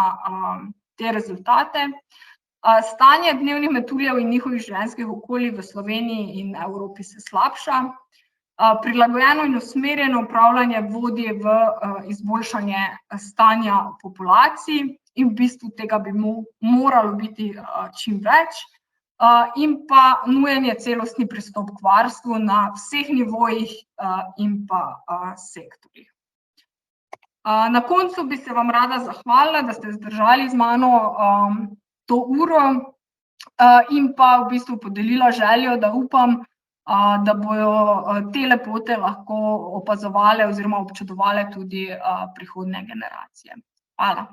te rezultate. Stanje dnevnih metuljev in njihovih življenjskih okolij v Sloveniji in Evropi se slabša. Prilagojeno in usmerjeno upravljanje vodi v izboljšanje stanja populacij in v bistvu tega bi moralo biti čim več. In pa nujen je celostni pristop k varstvu na vseh nivojih in pa sektorjih. Na koncu bi se vam rada zahvalila, da ste zdržali z mano to uro in pa v bistvu podelila željo, da upam, da bojo te lepote lahko opazovale oziroma občudovale tudi prihodnje generacije. Hvala.